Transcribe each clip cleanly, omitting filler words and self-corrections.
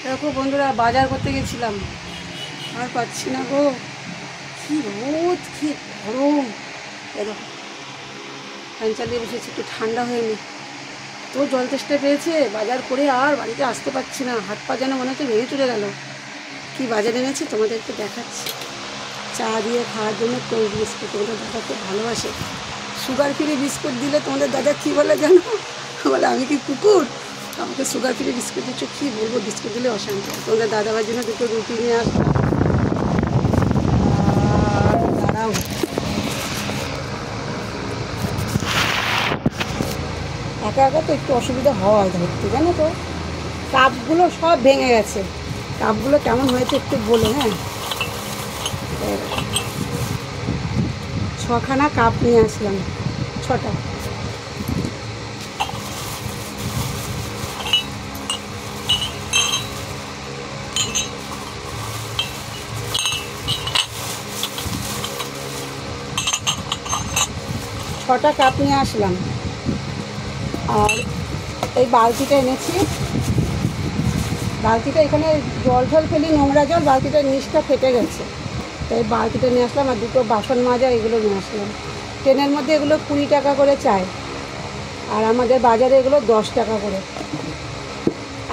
দেখো বন্ধুরা, বাজার করতে গেছিলাম, আর পাচ্ছি না গো। কি রোদ, কি গরম। দেখো ফ্যান চালিয়ে বসেছি, একটু ঠান্ডা হয়নি তো জল তেষ্টা পেয়েছে। বাজার করে আর বাড়িতে আসতে পারছি না, হাত পা যেন মনে হচ্ছে ভেঙে চলে গেল। কি বাজার এনেছি তোমাদেরকে দেখাচ্ছি। চা দিয়ে খাওয়ার জন্য কোল্ড বিস্কুট, তোমাদের দাদা খুব ভালোবাসে। সুগার ফ্রি বিস্কুট দিলে তোমাদের দাদা কী বলে জানো? বলে আমি কি কুকুর, আমাকে সুগার ফ্রি বিস্কুট দিচ্ছ। কী বলবো, বিস্কুট দিলে অশান্তি। তোমাদের দাদাভাইয়ের জন্য দুটো রুটি নিয়ে আসলাম। আর দাঁড়াও, একা একা তো একটু অসুবিধা হয় ধরতে, জানো তো। কাপগুলো সব ভেঙে গেছে। কাপগুলো কেমন হয়েছে একটু বলে। হ্যাঁ, 6খানা কাপ নিয়ে আসলাম, 6টা। ছটা কাপ নিয়ে আসলাম। আর এই বালতিটা এনেছি। বালতিটা এখানে জল ফেলি, নোংরা জল, বালতিটার নিচটা ফেটে গেছে, তাই বালতিটা নিয়ে আসলাম। আর দুটো বাসন মাজা এগুলো নিয়ে আসলাম। ট্রেনের মধ্যে এগুলো 20 টাকা করে চায়, আর আমাদের বাজারে এগুলো 10 টাকা করে।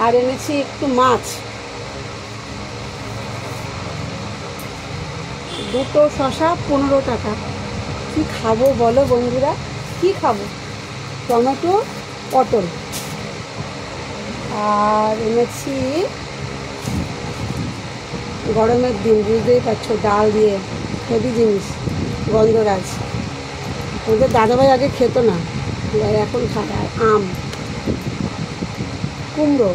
আর এনেছি একটু মাছ, দুটো শশা 15 টাকা। কি খাবো বলো বন্ধুরা, কি খাবো? টমেটো, পটল। আর এনেছি গরমের দিন, বুঝতেই পারছো, ডাল দিয়ে হেভি জিনিস, গন্ধরাজ। ওদের দাদাভাই আগে খেত না, এখন খায়। আর আম, কুমড়ো,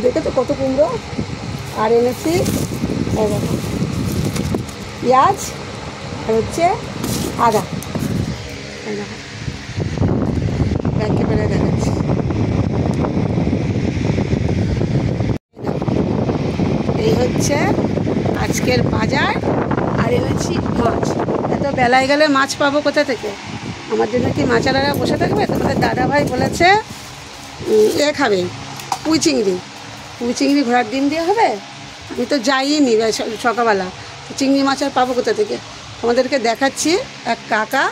দেখেছো কত কুমড়ো। আর এনেছি পেঁয়াজ, আর হচ্ছে আদা। ব্যাংকে বেড়ে দেখাচ্ছি। এই হচ্ছে আজকের বাজার। আর এনেছি মাছ। এত বেলায় গেলে মাছ পাবো কোথা থেকে? আমার জন্য কি মাছালারা বসে থাকবে? তোমাদের দাদাভাই বলেছে খাবে পুঁই চিংড়ি। পুঁই চিংড়ি ঘোড়ার ডিম দিয়ে হবে। আমি তো যাইনি সকালবেলা, চিংড়ি মাছ আর পাবো কোথা থেকে? তোমাদেরকে দেখাচ্ছি এক কাকা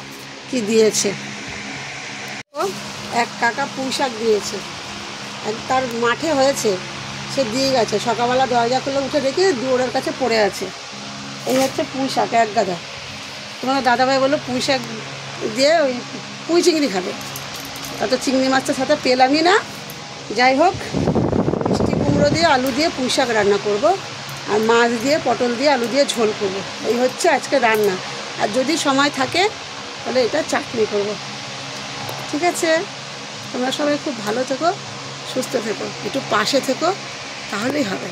কি দিয়েছে। ও এক কাকা পুঁই শাক দিয়েছে, তার মাঠে হয়েছে, সে দিয়ে গেছে। সকালবেলা দরজা খুলে উঠে দেখি দুয়ারের কাছে পড়ে আছে। এই হচ্ছে পুঁই শাক, এক গাদা। তোমার দাদাভাই বললো পুঁই শাক দিয়ে ওই পুঁই চিংড়ি খাবে। অত চিংড়ি মাছটার সাথে পেলামই না। যাই হোক, মিষ্টি কুমড়ো দিয়ে আলু দিয়ে পুঁই শাক রান্না করব, আর মাছ দিয়ে পটল দিয়ে আলু দিয়ে ঝোল করব। এই হচ্ছে আজকে রান্না। আর যদি সময় থাকে তাহলে এটা চাটনি করব। ঠিক আছে, তোমরা সবাই খুব ভালো থেকো, সুস্থ থেকো, একটু পাশে থেকো, তাহলেই হবে।